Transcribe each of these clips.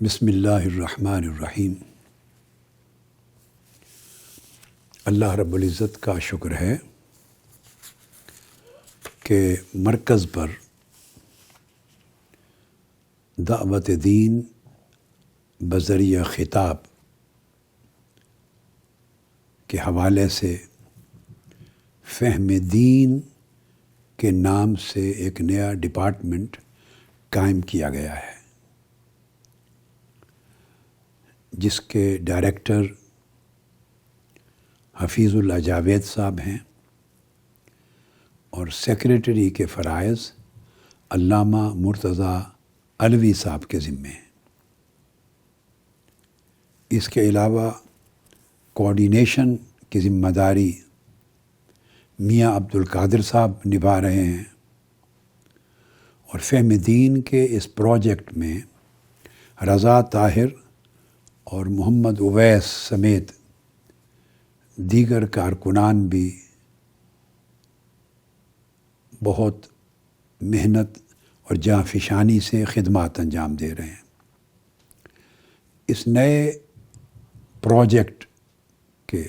بسم اللہ الرحمن الرحیم۔ اللہ رب العزت کا شکر ہے کہ مرکز پر دعوت دین بذریعہ خطاب کے حوالے سے فہم دین کے نام سے ایک نیا ڈپارٹمنٹ قائم کیا گیا ہے، جس کے ڈائریکٹر حفیظ اللہ جاوید صاحب ہیں اور سیکریٹری کے فرائض علامہ مرتضیٰ علوی صاحب کے ذمے ہیں۔ اس کے علاوہ کوآرڈینیشن کی ذمہ داری میاں عبد القادر صاحب نبھا رہے ہیں، اور فہم دین کے اس پروجیکٹ میں رضا طاہر اور محمد اویس سمیت دیگر کارکنان بھی بہت محنت اور جانفشانی سے خدمات انجام دے رہے ہیں۔ اس نئے پروجیکٹ کے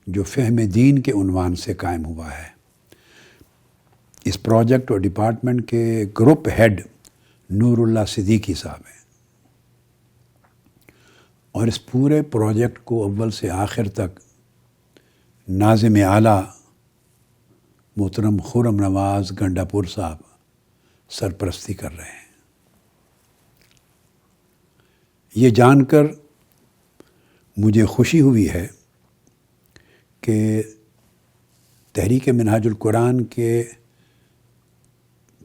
جو فہم دین کے عنوان سے قائم ہوا ہے، اس پروجیکٹ اور ڈپارٹمنٹ کے گروپ ہیڈ نور اللہ صدیقی صاحب ہیں، اور اس پورے پروجیکٹ کو اول سے آخر تک ناظم اعلیٰ محترم خرم نواز گنڈا پور صاحب سرپرستی کر رہے ہیں۔ یہ جان کر مجھے خوشی ہوئی ہے کہ تحریک منہاج القرآن کے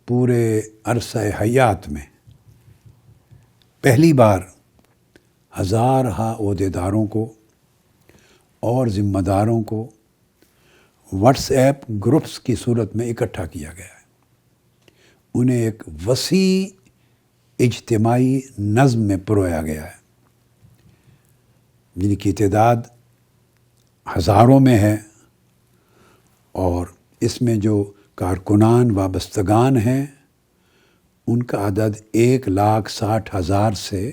پورے عرصہ حیات میں پہلی بار ہزارہا عہدیداروں کو اور ذمہ داروں کو واٹس ایپ گروپس کی صورت میں اکٹھا کیا گیا ہے، انہیں ایک وسیع اجتماعی نظم میں پرویا گیا ہے، جن کی تعداد ہزاروں میں ہے، اور اس میں جو کارکنان وابستگان ہیں ان کا عدد 1,60,000 سے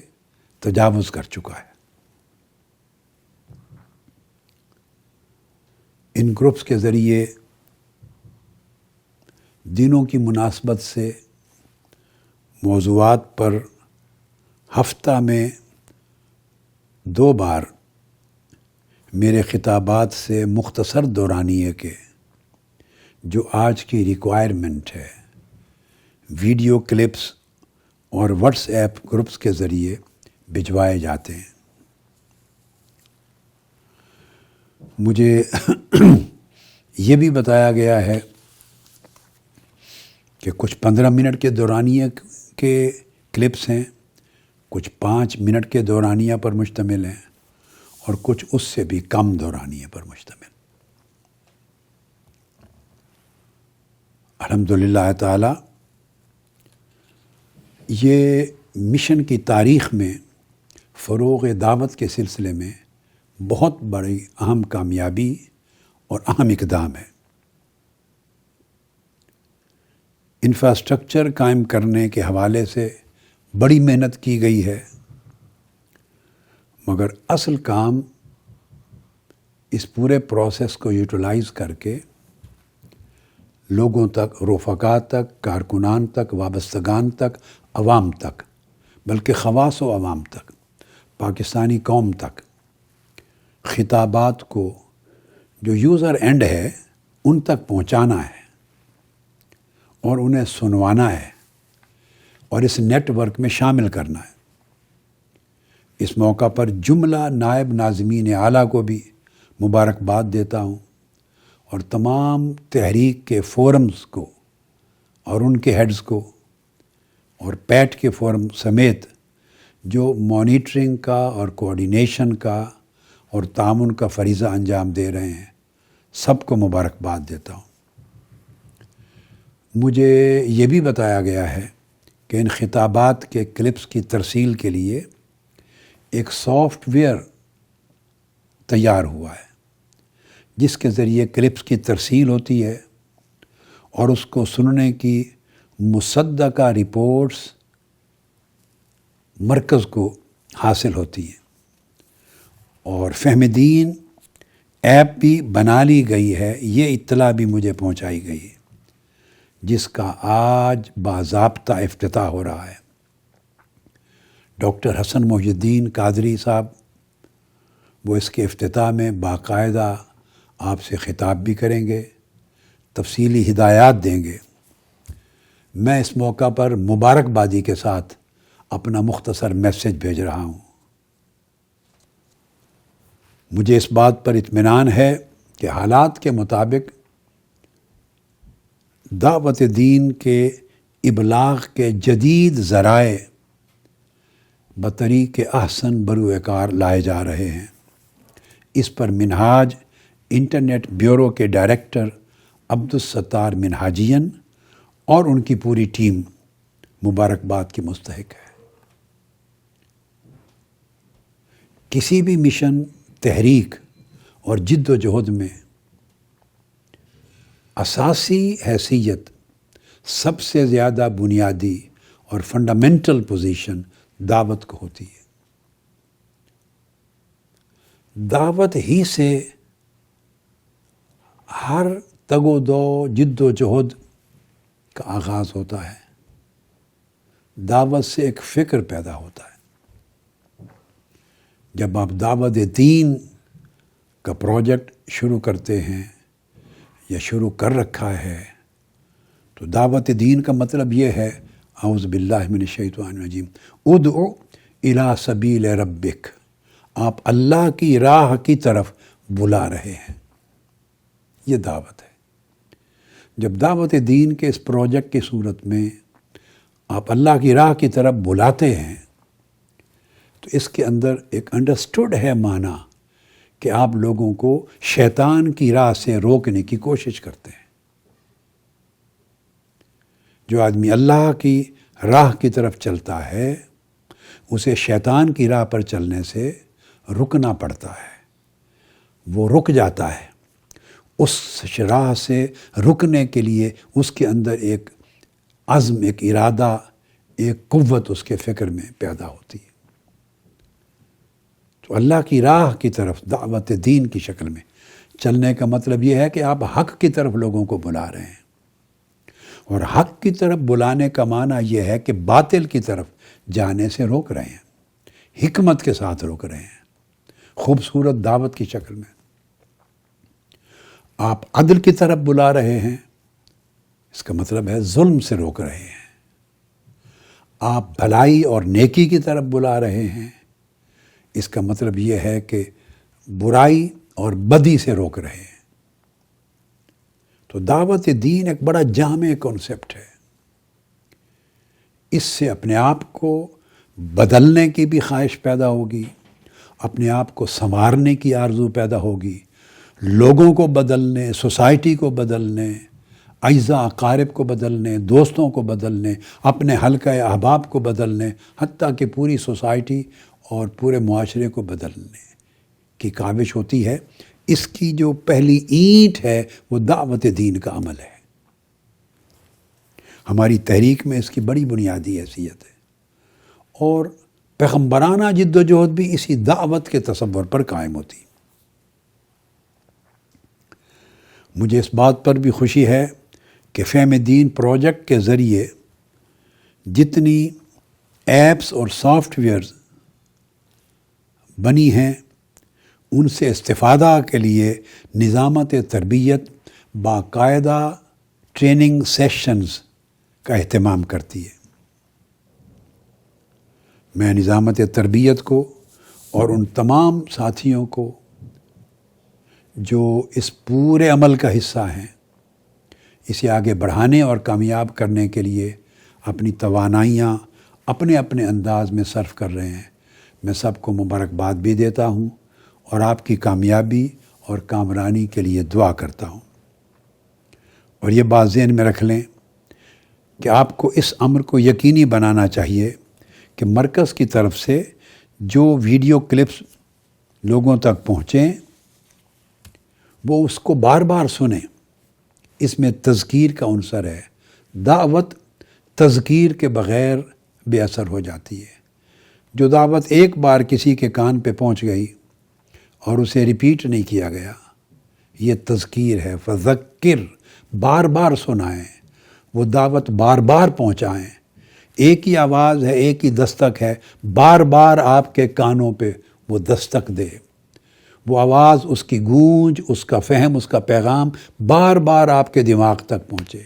تجاوز کر چکا ہے۔ ان گروپس کے ذریعے دنوں کی مناسبت سے موضوعات پر ہفتہ میں 2 بار میرے خطابات سے مختصر دورانیے کے جو آج کی ریکوائرمنٹ ہے، ویڈیو کلپس اور واٹس ایپ گروپس کے ذریعے بھجوائے جاتے ہیں۔ مجھے یہ بھی بتایا گیا ہے کہ کچھ 15 منٹ کے دورانیے کے کلپس ہیں، کچھ 5 منٹ کے دورانیہ پر مشتمل ہیں، اور کچھ اس سے بھی کم دورانیے پر مشتمل۔ الحمدللہ تعالی یہ مشن کی تاریخ میں فروغ دعوت کے سلسلے میں بہت بڑی اہم کامیابی اور اہم اقدام ہے۔ انفراسٹرکچر قائم کرنے کے حوالے سے بڑی محنت کی گئی ہے، مگر اصل کام اس پورے پروسیس کو یوٹیلائز کر کے لوگوں تک، رفقا تک، کارکنان تک، وابستگان تک، عوام تک، بلکہ خواص و عوام تک، پاکستانی قوم تک خطابات کو جو یوزر اینڈ ہے ان تک پہنچانا ہے اور انہیں سنوانا ہے اور اس نیٹ ورک میں شامل کرنا ہے۔ اس موقع پر جملہ نائب ناظمین اعلیٰ کو بھی مبارکباد دیتا ہوں، اور تمام تحریک کے فورمز کو اور ان کے ہیڈز کو اور پیٹ کے فورم سمیت جو مانیٹرنگ کا اور کوآرڈینیشن کا اور تعاون کا فریضہ انجام دے رہے ہیں، سب کو مبارکباد دیتا ہوں۔ مجھے یہ بھی بتایا گیا ہے کہ ان خطابات کے کلپس کی ترسیل کے لیے ایک سافٹ ویئر تیار ہوا ہے، جس کے ذریعے کلپس کی ترسیل ہوتی ہے اور اس کو سننے کی مصدقہ رپورٹس مرکز کو حاصل ہوتی ہیں، اور فہم دین ایپ بھی بنا لی گئی ہے، یہ اطلاع بھی مجھے پہنچائی گئی ہے، جس کا آج باضابطہ افتتاح ہو رہا ہے۔ ڈاکٹر حسن محی الدین قادری صاحب وہ اس کے افتتاح میں باقاعدہ آپ سے خطاب بھی کریں گے، تفصیلی ہدایات دیں گے۔ میں اس موقع پر مبارکبادی کے ساتھ اپنا مختصر میسج بھیج رہا ہوں۔ مجھے اس بات پر اطمینان ہے کہ حالات کے مطابق دعوت دین کے ابلاغ کے جدید ذرائع بطریق احسن بروئے کار لائے جا رہے ہیں۔ اس پر منہاج انٹرنیٹ بیورو کے ڈائریکٹر عبدالستار منہاجین اور ان کی پوری ٹیم مبارکباد کی مستحق ہے۔ کسی بھی مشن، تحریک اور جد و جہد میں اساسی حیثیت، سب سے زیادہ بنیادی اور فنڈامنٹل پوزیشن دعوت کو ہوتی ہے۔ دعوت ہی سے ہر تگ و دو، جد و جہد کا آغاز ہوتا ہے۔ دعوت سے ایک فکر پیدا ہوتا ہے۔ جب آپ دعوت دین کا پروجیکٹ شروع کرتے ہیں یا شروع کر رکھا ہے، تو دعوت دین کا مطلب یہ ہے، اعوذ باللہ من الشیطان الرجیم، ادعو الی سبیل ربک، آپ اللہ کی راہ کی طرف بلا رہے ہیں، یہ دعوت ہے۔ جب دعوت دین کے اس پروجیکٹ کی صورت میں آپ اللہ کی راہ کی طرف بلاتے ہیں، تو اس کے اندر ایک انڈرسٹوڈ ہے معنی کہ آپ لوگوں کو شیطان کی راہ سے روکنے کی کوشش کرتے ہیں۔ جو آدمی اللہ کی راہ کی طرف چلتا ہے، اسے شیطان کی راہ پر چلنے سے رکنا پڑتا ہے، وہ رک جاتا ہے۔ اس راہ سے رکنے کے لیے اس کے اندر ایک عزم، ایک ارادہ، ایک قوت اس کے فکر میں پیدا ہوتی ہے۔ تو اللہ کی راہ کی طرف دعوت دین کی شکل میں چلنے کا مطلب یہ ہے کہ آپ حق کی طرف لوگوں کو بلا رہے ہیں، اور حق کی طرف بلانے کا معنی یہ ہے کہ باطل کی طرف جانے سے روک رہے ہیں، حکمت کے ساتھ روک رہے ہیں، خوبصورت دعوت کی شکل میں۔ آپ عدل کی طرف بلا رہے ہیں، اس کا مطلب ہے ظلم سے روک رہے ہیں۔ آپ بھلائی اور نیکی کی طرف بلا رہے ہیں، اس کا مطلب یہ ہے کہ برائی اور بدی سے روک رہے ہیں۔ تو دعوت دین ایک بڑا جامع کنسپٹ ہے۔ اس سے اپنے آپ کو بدلنے کی بھی خواہش پیدا ہوگی، اپنے آپ کو سنوارنے کی آرزو پیدا ہوگی، لوگوں کو بدلنے، سوسائٹی کو بدلنے، اعزاء اقارب کو بدلنے، دوستوں کو بدلنے، اپنے حلقہ احباب کو بدلنے، حتیٰ کہ پوری سوسائٹی اور پورے معاشرے کو بدلنے کی کاوش ہوتی ہے۔ اس کی جو پہلی اینٹ ہے وہ دعوت دین کا عمل ہے۔ ہماری تحریک میں اس کی بڑی بنیادی حیثیت ہے، اور پیغمبرانہ جد و جہد بھی اسی دعوت کے تصور پر قائم ہوتی ہے۔ مجھے اس بات پر بھی خوشی ہے کہ فہم دین پروجیکٹ کے ذریعے جتنی ایپس اور سافٹ ویئرز بنی ہیں، ان سے استفادہ کے لیے نظامت تربیت باقاعدہ ٹریننگ سیشنز کا اہتمام کرتی ہے۔ میں نظامت تربیت کو اور ان تمام ساتھیوں کو جو اس پورے عمل کا حصہ ہیں، اسے آگے بڑھانے اور کامیاب کرنے کے لیے اپنی توانائیاں اپنے اپنے انداز میں صرف کر رہے ہیں، میں سب کو مبارکباد بھی دیتا ہوں اور آپ کی کامیابی اور کامرانی کے لیے دعا کرتا ہوں۔ اور یہ بات ذہن میں رکھ لیں کہ آپ کو اس امر کو یقینی بنانا چاہیے کہ مرکز کی طرف سے جو ویڈیو کلپس لوگوں تک پہنچیں، وہ اس کو بار بار سنیں۔ اس میں تذکیر کا عنصر ہے۔ دعوت تذکیر کے بغیر بے اثر ہو جاتی ہے۔ جو دعوت ایک بار کسی کے کان پہ پہنچ گئی اور اسے ریپیٹ نہیں کیا گیا، یہ تذکیر ہے، فذکر، بار بار سنائیں، وہ دعوت بار بار پہنچائیں۔ ایک ہی آواز ہے، ایک ہی دستک ہے، بار بار آپ کے کانوں پہ وہ دستک دے، وہ آواز، اس کی گونج، اس کا فہم، اس کا پیغام بار بار آپ کے دماغ تک پہنچے،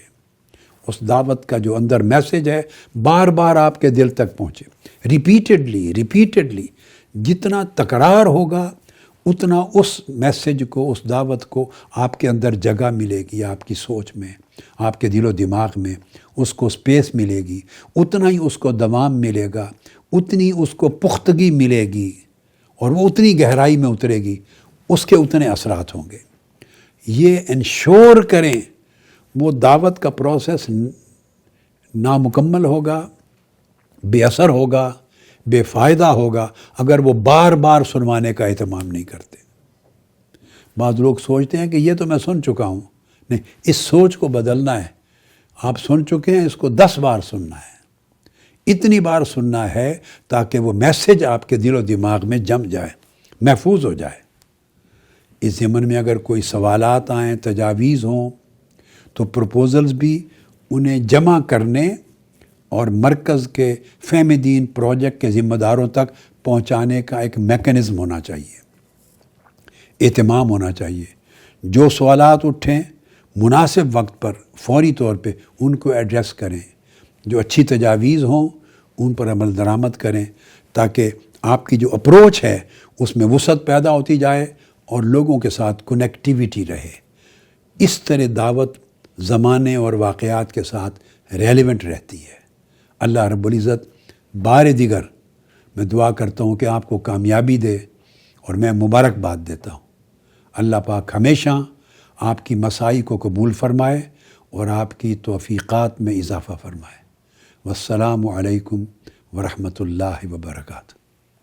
اس دعوت کا جو اندر میسج ہے بار بار آپ کے دل تک پہنچے، ریپیٹڈلی جتنا تکرار ہوگا اتنا اس میسج کو، اس دعوت کو آپ کے اندر جگہ ملے گی، آپ کی سوچ میں، آپ کے دل و دماغ میں اس کو سپیس ملے گی، اتنا ہی اس کو دوام ملے گا، اتنی اس کو پختگی ملے گی، اور وہ اتنی گہرائی میں اترے گی، اس کے اتنے اثرات ہوں گے۔ یہ انشور کریں وہ دعوت کا پروسیس نامکمل ہوگا، بے اثر ہوگا، بے فائدہ ہوگا اگر وہ بار بار سنوانے کا اہتمام نہیں کرتے۔ بعض لوگ سوچتے ہیں کہ یہ تو میں سن چکا ہوں، نہیں، اس سوچ کو بدلنا ہے۔ آپ سن چکے ہیں، اس کو 10 بار سننا ہے، اتنی بار سننا ہے تاکہ وہ میسج آپ کے دل و دماغ میں جم جائے، محفوظ ہو جائے۔ اس ضمن میں اگر کوئی سوالات آئیں، تجاویز ہوں، تو پروپوزلز بھی انہیں جمع کرنے اور مرکز کے فہم دین پروجیکٹ کے ذمہ داروں تک پہنچانے کا ایک میکنزم ہونا چاہیے، اہتمام ہونا چاہیے۔ جو سوالات اٹھیں مناسب وقت پر فوری طور پہ ان کو ایڈریس کریں، جو اچھی تجاویز ہوں ان پر عمل درآمد کریں، تاکہ آپ کی جو اپروچ ہے اس میں وسعت پیدا ہوتی جائے اور لوگوں کے ساتھ کنیکٹیویٹی رہے۔ اس طرح دعوت زمانے اور واقعات کے ساتھ ریلیونٹ رہتی ہے۔ اللہ رب العزت بار دیگر میں دعا کرتا ہوں کہ آپ کو کامیابی دے، اور میں مبارکباد دیتا ہوں۔ اللہ پاک ہمیشہ آپ کی مساعی کو قبول فرمائے اور آپ کی توفیقات میں اضافہ فرمائے۔ والسلام علیکم ورحمۃ اللہ وبرکاتہ۔